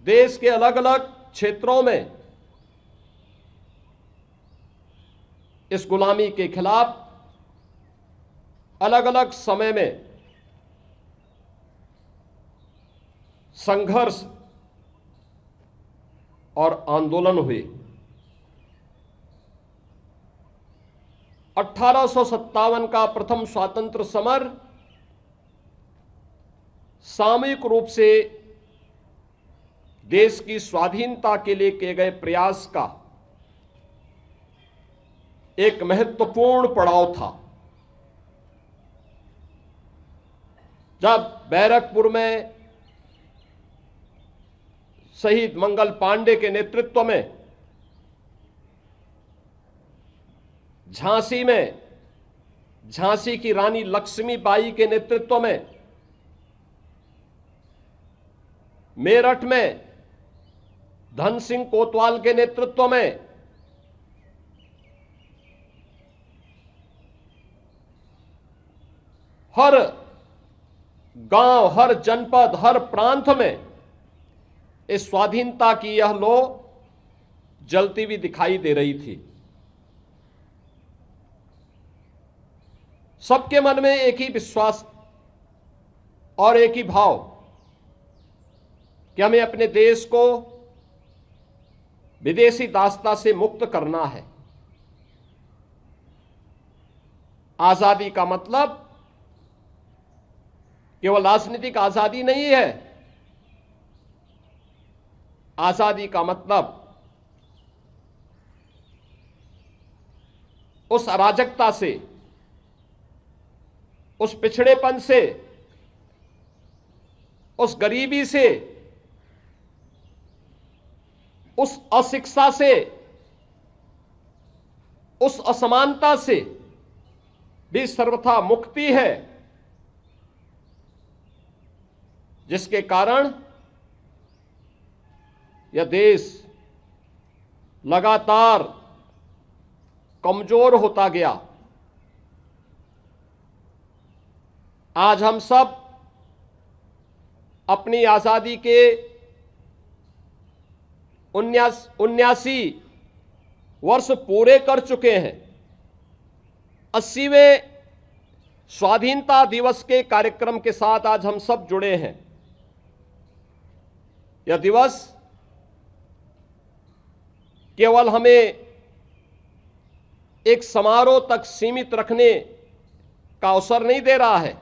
देश के अलग अलग क्षेत्रों में इस गुलामी के खिलाफ अलग अलग समय में संघर्ष और आंदोलन हुए। 1857 का प्रथम स्वातंत्र समर सामूहिक रूप से देश की स्वाधीनता के लिए किए गए प्रयास का एक महत्वपूर्ण पड़ाव था। जब बैरकपुर में शहीद मंगल पांडे के नेतृत्व में, झांसी में झांसी की रानी लक्ष्मीबाई के नेतृत्व में, मेरठ में धन सिंह कोतवाल के नेतृत्व में, हर गांव, हर जनपद, हर प्रांत में इस स्वाधीनता की यह लौ जलती हुई दिखाई दे रही थी। सबके मन में एक ही विश्वास और एक ही भाव कि हमें अपने देश को विदेशी दासता से मुक्त करना है। आजादी का मतलब केवल राजनीतिक आजादी नहीं है। आजादी का मतलब उस अराजकता से, उस पिछड़ेपन से, उस गरीबी से, उस अशिक्षा से, उस असमानता से भी सर्वथा मुक्ति है, जिसके कारण यह देश लगातार कमजोर होता गया। आज हम सब अपनी आजादी के 79 वर्ष पूरे कर चुके हैं। 80वें स्वाधीनता दिवस के कार्यक्रम के साथ आज हम सब जुड़े हैं। यह दिवस केवल हमें एक समारोह तक सीमित रखने का अवसर नहीं दे रहा है।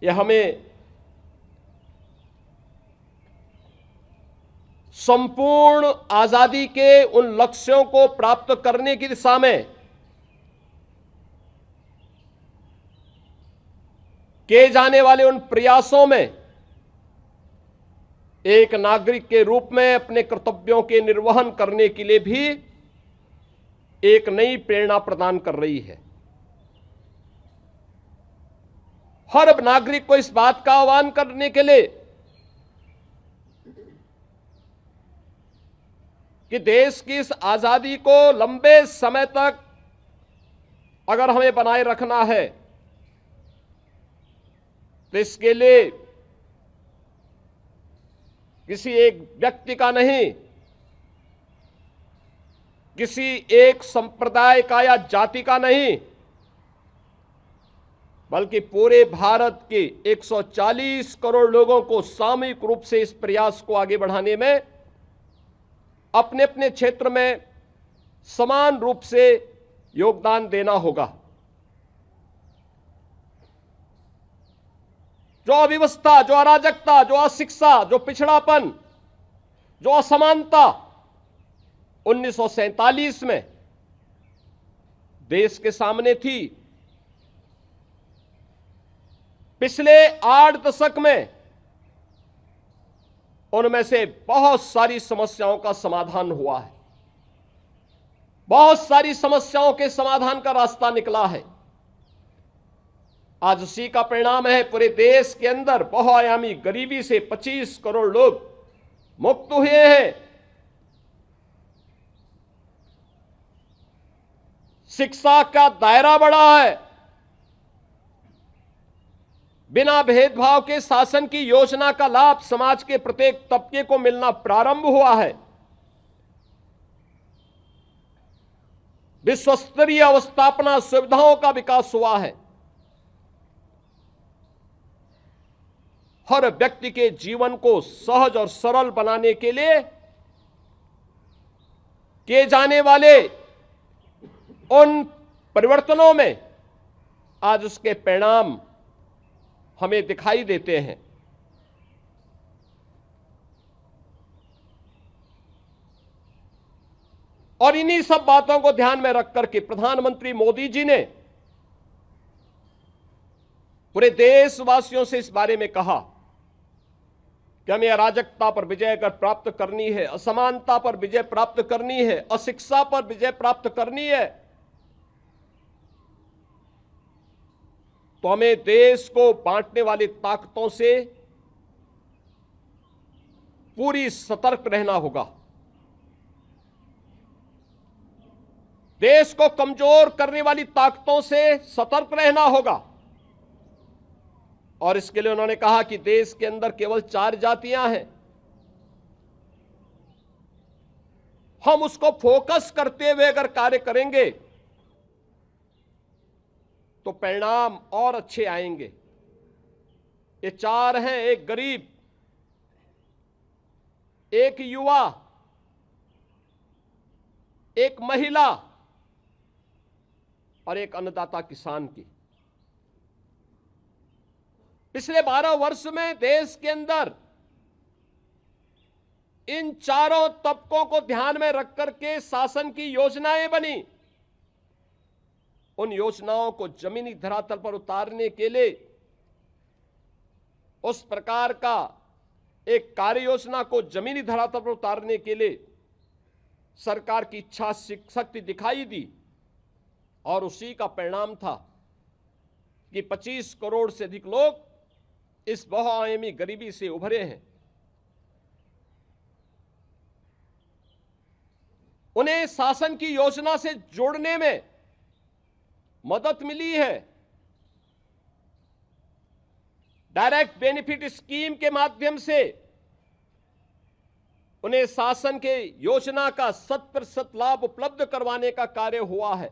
यह हमें संपूर्ण आजादी के उन लक्ष्यों को प्राप्त करने की दिशा में किए जाने वाले उन प्रयासों में एक नागरिक के रूप में अपने कर्तव्यों के निर्वहन करने के लिए भी एक नई प्रेरणा प्रदान कर रही है। हर नागरिक को इस बात का आह्वान करने के लिए कि देश की इस आजादी को लंबे समय तक अगर हमें बनाए रखना है तो इसके लिए किसी एक व्यक्ति का नहीं, किसी एक संप्रदाय का या जाति का नहीं, बल्कि पूरे भारत के 140 करोड़ लोगों को सामूहिक रूप से इस प्रयास को आगे बढ़ाने में अपने अपने क्षेत्र में समान रूप से योगदान देना होगा। जो अव्यवस्था, जो अराजकता, जो अशिक्षा, जो पिछड़ापन, जो असमानता 1947 में देश के सामने थी, पिछले 8 दशक में उनमें से बहुत सारी समस्याओं का समाधान हुआ है। बहुत सारी समस्याओं के समाधान का रास्ता निकला है। आज उसी का परिणाम है पूरे देश के अंदर बहुआयामी गरीबी से 25 करोड़ लोग मुक्त हुए हैं। शिक्षा का दायरा बढ़ा है। बिना भेदभाव के शासन की योजना का लाभ समाज के प्रत्येक तबके को मिलना प्रारंभ हुआ है। विश्व स्तरीय अवस्थापना सुविधाओं का विकास हुआ है। हर व्यक्ति के जीवन को सहज और सरल बनाने के लिए किए जाने वाले उन परिवर्तनों में आज उसके परिणाम हमें दिखाई देते हैं। और इन्हीं सब बातों को ध्यान में रख करके प्रधानमंत्री मोदी जी ने पूरे देशवासियों से इस बारे में कहा कि हमें अराजकता पर विजय अगर प्राप्त करनी है, असमानता पर विजय प्राप्त करनी है, अशिक्षा पर विजय प्राप्त करनी है, तो हमें देश को बांटने वाली ताकतों से पूरी सतर्क रहना होगा। देश को कमजोर करने वाली ताकतों से सतर्क रहना होगा। और इसके लिए उन्होंने कहा कि देश के अंदर केवल 4 जातियां हैं। हम उसको फोकस करते हुए अगर कार्य करेंगे तो परिणाम और अच्छे आएंगे। ये 4 हैं, एक गरीब, एक युवा, एक महिला और एक अन्नदाता किसान की। पिछले 12 वर्ष में देश के अंदर इन चारों तबकों को ध्यान में रख करके शासन की योजनाएं बनी। उन योजनाओं को जमीनी धरातल पर उतारने के लिए उस प्रकार का एक कार्य योजना को जमीनी धरातल पर उतारने के लिए सरकार की इच्छा शक्ति दिखाई दी। और उसी का परिणाम था कि 25 करोड़ से अधिक लोग इस बहुआयामी गरीबी से उभरे हैं। उन्हें शासन की योजना से जोड़ने में मदद मिली है। डायरेक्ट बेनिफिट स्कीम के माध्यम से उन्हें शासन के योजना का 100% लाभ उपलब्ध करवाने का कार्य हुआ है।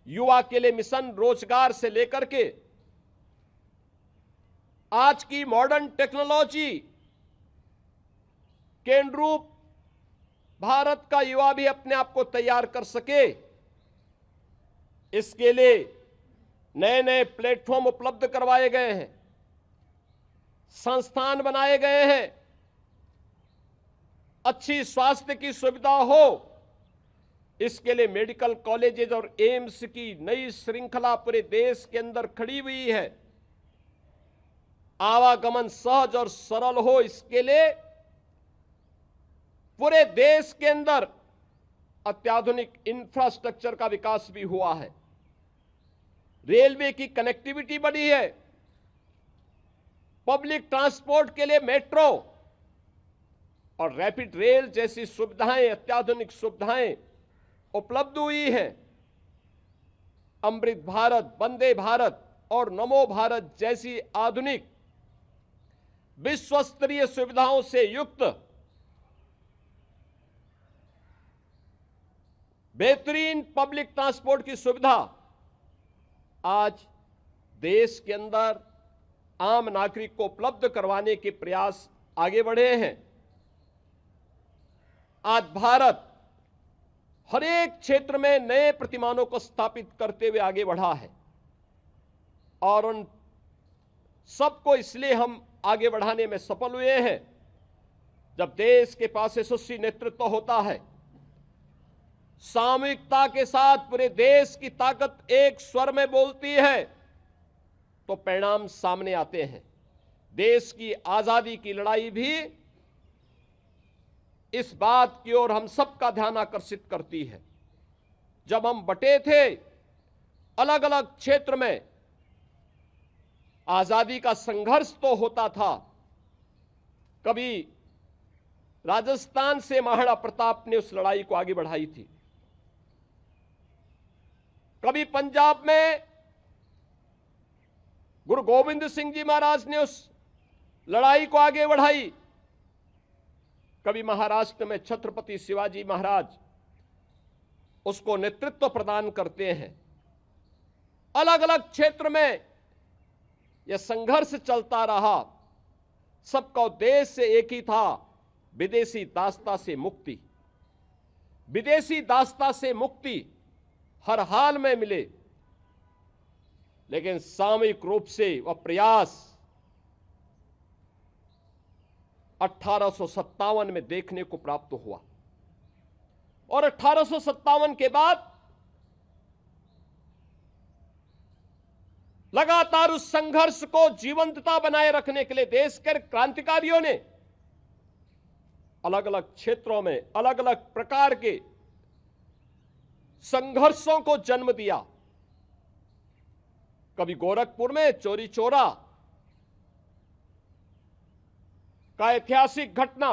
युवा के लिए मिशन रोजगार से लेकर के आज की मॉडर्न टेक्नोलॉजी के अनुरूप भारत का युवा भी अपने आप को तैयार कर सके, इसके लिए नए नए प्लेटफॉर्म उपलब्ध करवाए गए हैं, संस्थान बनाए गए हैं, अच्छी स्वास्थ्य की सुविधा हो, इसके लिए मेडिकल कॉलेजेस और एम्स की नई श्रृंखला पूरे देश के अंदर खड़ी हुई है। आवागमन सहज और सरल हो, इसके लिए पूरे देश के अंदर अत्याधुनिक इंफ्रास्ट्रक्चर का विकास भी हुआ है। रेलवे की कनेक्टिविटी बढ़ी है, पब्लिक ट्रांसपोर्ट के लिए मेट्रो और रैपिड रेल जैसी सुविधाएं, अत्याधुनिक सुविधाएं उपलब्ध हुई है। अमृत भारत, वंदे भारत और नमो भारत जैसी आधुनिक विश्व स्तरीय सुविधाओं से युक्त बेहतरीन पब्लिक ट्रांसपोर्ट की सुविधा आज देश के अंदर आम नागरिक को उपलब्ध करवाने के प्रयास आगे बढ़े हैं। आज भारत हर एक क्षेत्र में नए प्रतिमानों को स्थापित करते हुए आगे बढ़ा है और उन सबको इसलिए हम आगे बढ़ाने में सफल हुए हैं। जब देश के पास यशस्वी नेतृत्व होता है, सामूहिकता के साथ पूरे देश की ताकत एक स्वर में बोलती है, तो परिणाम सामने आते हैं। देश की आजादी की लड़ाई भी इस बात की ओर हम सबका ध्यान आकर्षित करती है। जब हम बटे थे, अलग अलग क्षेत्र में आजादी का संघर्ष तो होता था। कभी राजस्थान से महाराणा प्रताप ने उस लड़ाई को आगे बढ़ाई थी, कभी पंजाब में गुरु गोविंद सिंह जी महाराज ने उस लड़ाई को आगे बढ़ाई। कभी महाराष्ट्र में छत्रपति शिवाजी महाराज उसको नेतृत्व प्रदान करते हैं। अलग अलग क्षेत्र में यह संघर्ष चलता रहा। सबका उद्देश्य एक ही था, विदेशी दासता से मुक्ति। विदेशी दासता से मुक्ति हर हाल में मिले, लेकिन सामूहिक रूप से वह प्रयास 1857 में देखने को प्राप्त हुआ। और 1857 के बाद लगातार उस संघर्ष को जीवंतता बनाए रखने के लिए देश के क्रांतिकारियों ने अलग अलग क्षेत्रों में अलग अलग प्रकार के संघर्षों को जन्म दिया। कभी गोरखपुर में चोरी चोरा का ऐतिहासिक घटना,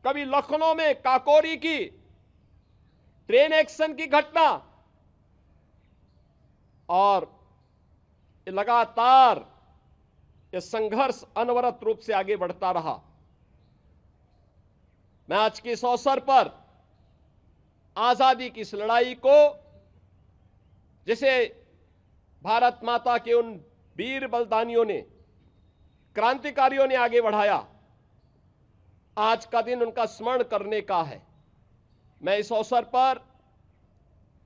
कभी लखनऊ में काकोरी की ट्रेन एक्शन की घटना, और लगातार यह संघर्ष अनवरत रूप से आगे बढ़ता रहा। मैं आज के इस अवसर पर आजादी की इस लड़ाई को, जिसे भारत माता के उन वीर बलिदानियों ने, क्रांतिकारियों ने आगे बढ़ाया, आज का दिन उनका स्मरण करने का है। मैं इस अवसर पर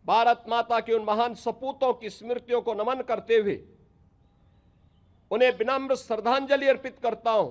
भारत माता के उन महान सपूतों की स्मृतियों को नमन करते हुए उन्हें विनम्र श्रद्धांजलि अर्पित करता हूं।